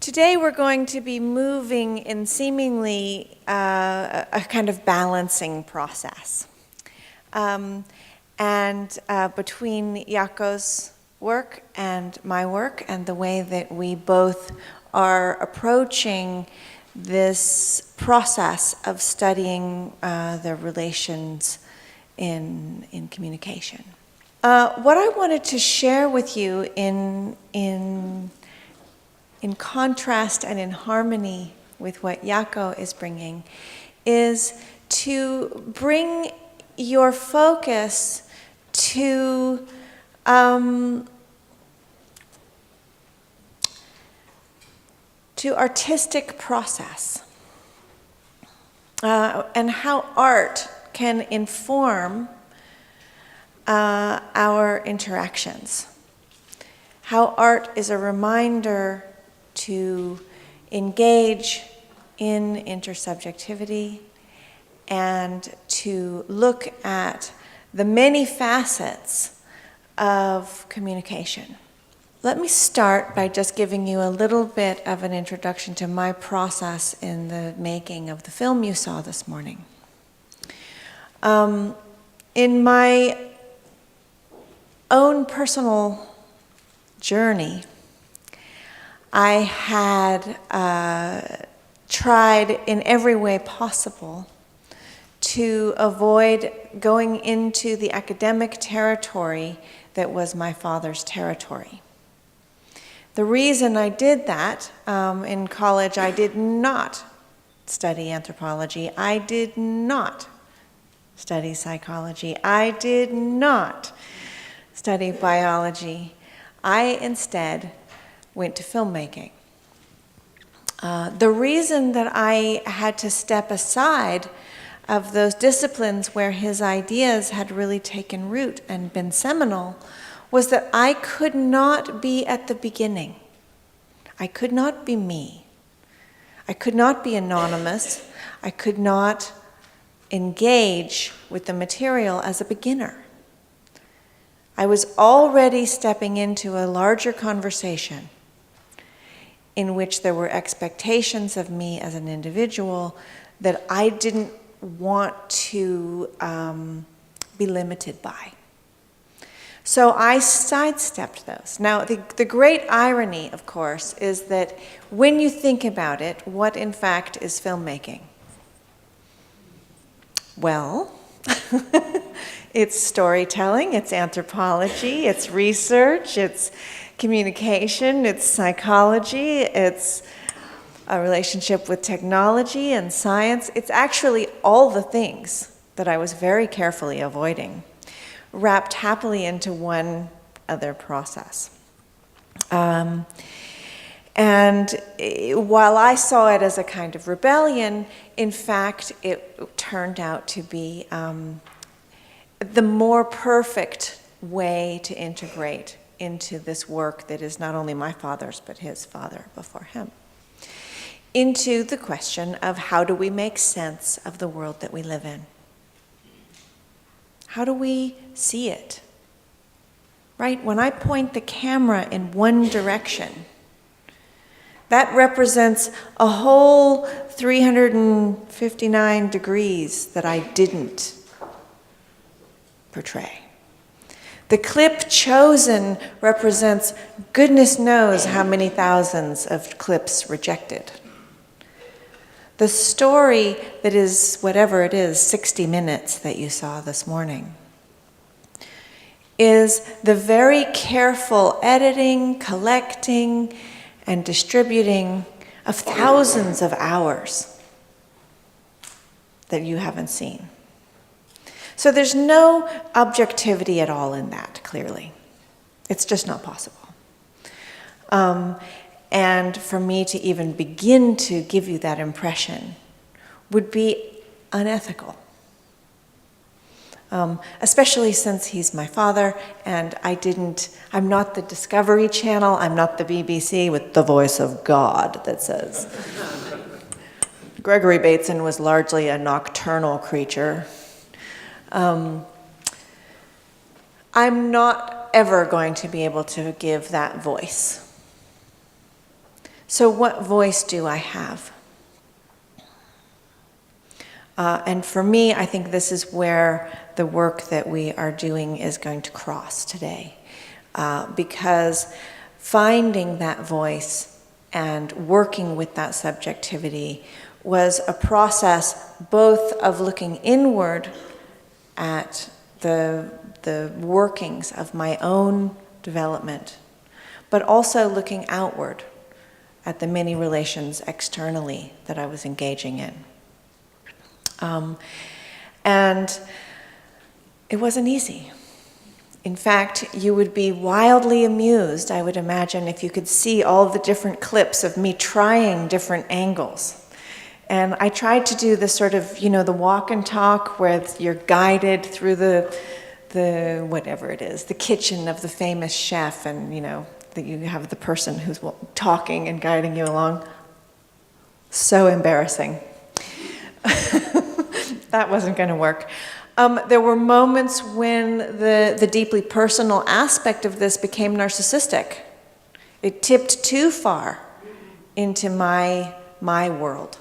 Today we're going to be moving in seemingly a kind of balancing process. Between Jaakko's work and my work and the way that we both are approaching this process of studying the relations in communication. What I wanted to share with you in contrast and in harmony with what Jaakko is bringing is to bring your focus to artistic process and how art can inform our interactions. How art is a reminder to engage in intersubjectivity and to look at the many facets of communication. Let me start by just giving you a little bit of an introduction to my process in the making of the film you saw this morning. In my own personal journey, I had tried in every way possible to avoid going into the academic territory that was my father's territory. The reason I did that, in college I did not study anthropology, I did not study psychology, I did not study biology. I instead went to filmmaking. The reason that I had to step aside of those disciplines where his ideas had really taken root and been seminal was that I could not be at the beginning. I could not be me. I could not be anonymous. I could not engage with the material as a beginner. I was already stepping into a larger conversation in which there were expectations of me as an individual that I didn't want to be limited by. So I sidestepped those. Now, the great irony, of course, is that when you think about it, what in fact is filmmaking? Well, it's storytelling, it's anthropology, it's research, it's communication, it's psychology, it's a relationship with technology and science. It's actually all the things that I was very carefully avoiding, wrapped happily into one other process. And while I saw it as a kind of rebellion, in fact, it turned out to be the more perfect way to integrate into this work that is not only my father's, but his father before him, into the question of how do we make sense of the world that we live in? How do we see it? Right? When I point the camera in one direction, that represents a whole 359 degrees that I didn't portray. The clip chosen represents goodness knows how many thousands of clips rejected. The story that is whatever it is, 60 minutes that you saw this morning, is the very careful editing, collecting, and distributing of thousands of hours that you haven't seen. So there's no objectivity at all in that, clearly. It's just not possible. And for me to even begin to give you that impression would be unethical. Especially since he's my father, and I'm not the Discovery Channel, I'm not the BBC with the voice of God that says. Gregory Bateson was largely a nocturnal creature. I'm not ever going to be able to give that voice. So what voice do I have? And for me, I think this is where the work that we are doing is going to cross today. Because finding that voice and working with that subjectivity was a process both of looking inward at the workings of my own development, but also looking outward at the many relations externally that I was engaging in. And it wasn't easy. In fact, you would be wildly amused, I would imagine, if you could see all the different clips of me trying different angles. And I tried to do the sort of, the walk and talk where you're guided through the whatever it is, the kitchen of the famous chef, and, that you have the person who's talking and guiding you along. So embarrassing. That wasn't going to work. There were moments when the deeply personal aspect of this became narcissistic. It tipped too far into my world.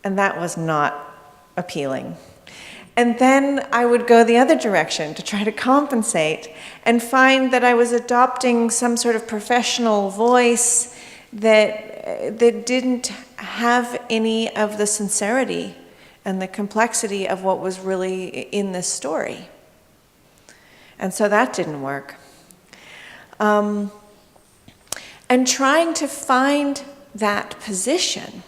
And that was not appealing. And then I would go the other direction to try to compensate and find that I was adopting some sort of professional voice that didn't have any of the sincerity and the complexity of what was really in this story. And so that didn't work. And trying to find that position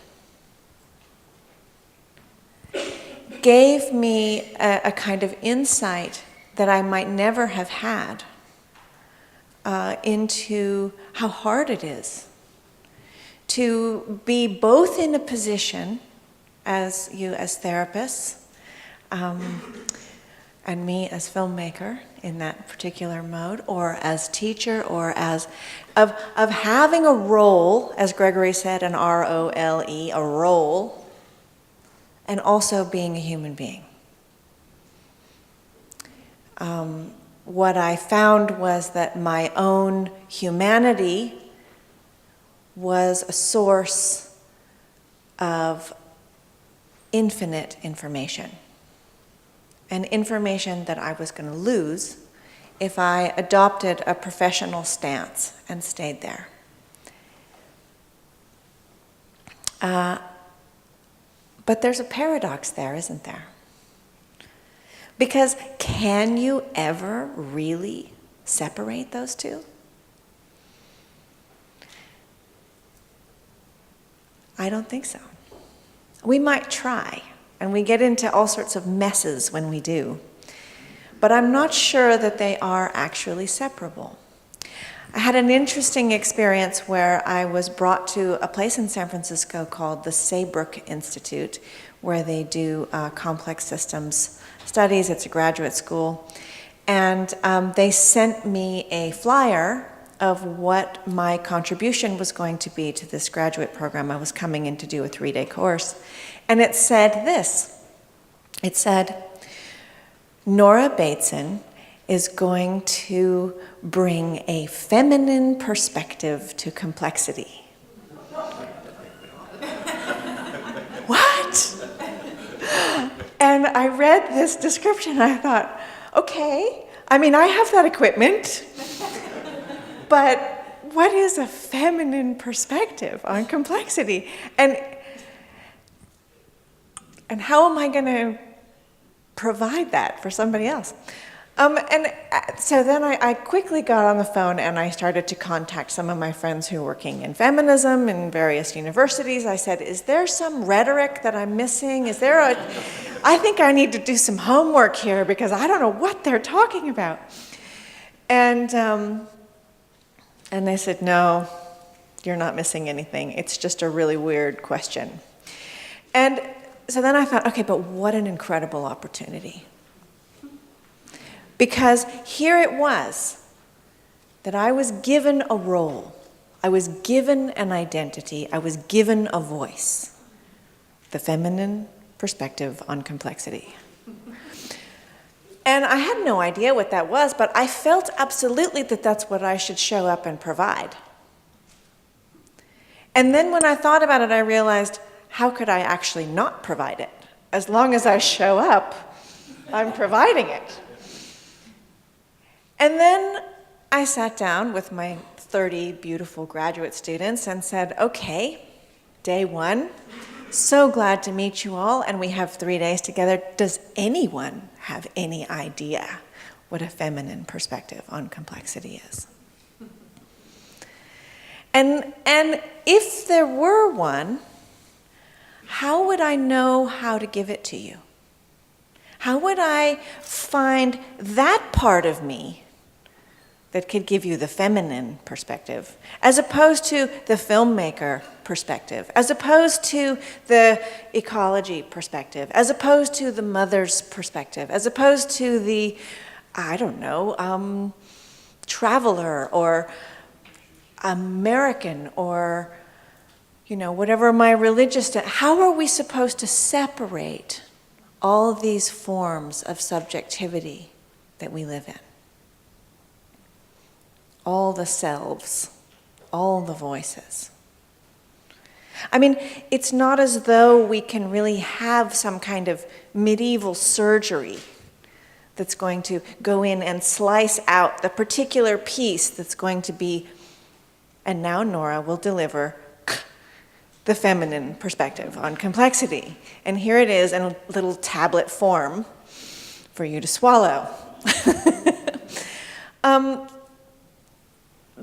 gave me a kind of insight that I might never have had into how hard it is to be both in a position as therapists, and me as filmmaker in that particular mode, or as teacher, or as of having a role, as Gregory said, an R-O-L-E, a role, and also being a human being. What I found was that my own humanity was a source of infinite information, and information that I was going to lose if I adopted a professional stance and stayed there. But there's a paradox there, isn't there? Because can you ever really separate those two? I don't think so. We might try, and we get into all sorts of messes when we do, but I'm not sure that they are actually separable. I had an interesting experience where I was brought to a place in San Francisco called the Saybrook Institute, where they do complex systems studies. It's a graduate school. And they sent me a flyer of what my contribution was going to be to this graduate program. I was coming in to do a 3-day course. And it said this. It said, Nora Bateson is going to bring a feminine perspective to complexity. What? And I read this description and I thought, okay, I mean, I have that equipment, but what is a feminine perspective on complexity? And how am I going to provide that for somebody else? So then I quickly got on the phone and I started to contact some of my friends who are working in feminism in various universities. I said, is there some rhetoric that I'm missing? I think I need to do some homework here because I don't know what they're talking about. And they said, no, you're not missing anything. It's just a really weird question. And so then I thought, okay, but what an incredible opportunity. Because here it was that I was given a role, I was given an identity, I was given a voice, the feminine perspective on complexity. And I had no idea what that was, but I felt absolutely that that's what I should show up and provide. And then when I thought about it, I realized, how could I actually not provide it? As long as I show up, I'm providing it. And then I sat down with my 30 beautiful graduate students and said, okay, day one, so glad to meet you all, and we have 3 days together. Does anyone have any idea what a feminine perspective on complexity is? And if there were one, how would I know how to give it to you? How would I find that part of me that could give you the feminine perspective, as opposed to the filmmaker perspective, as opposed to the ecology perspective, as opposed to the mother's perspective, as opposed to the, I don't know, traveler or American or, you know, whatever my religious, how are we supposed to separate all these forms of subjectivity that we live in? All the selves, all the voices. I mean, it's not as though we can really have some kind of medieval surgery that's going to go in and slice out the particular piece that's going to be, and now Nora will deliver the feminine perspective on complexity. And here it is in a little tablet form for you to swallow.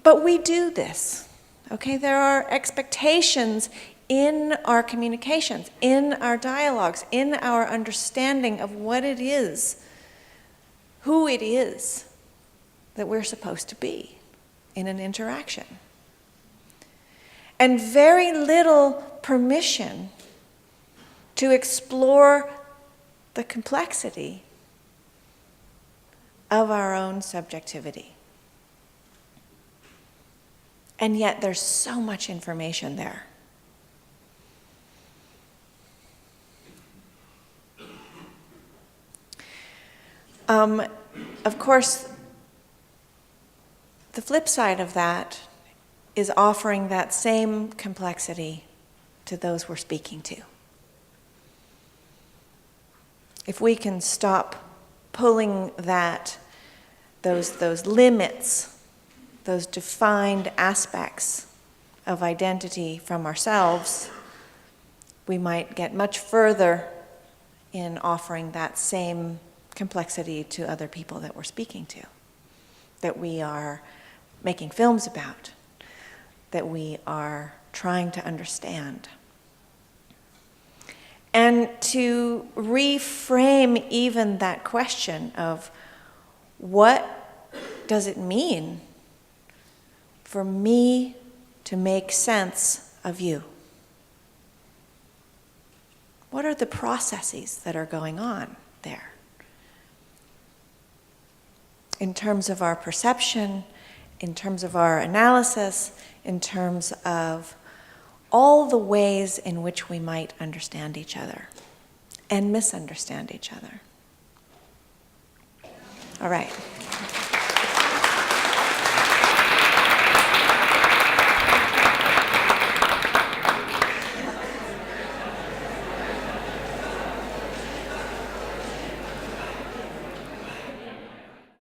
But we do this, okay? There are expectations in our communications, in our dialogues, in our understanding of what it is, who it is that we're supposed to be in an interaction. And very little permission to explore the complexity of our own subjectivity. And yet there's so much information there. Of course, the flip side of that is offering that same complexity to those we're speaking to. If we can stop pulling those limits, those defined aspects of identity from ourselves, we might get much further in offering that same complexity to other people that we're speaking to, that we are making films about, that we are trying to understand. And to reframe even that question of what does it mean for me to make sense of you? What are the processes that are going on there? In terms of our perception, in terms of our analysis, in terms of all the ways in which we might understand each other and misunderstand each other. All right.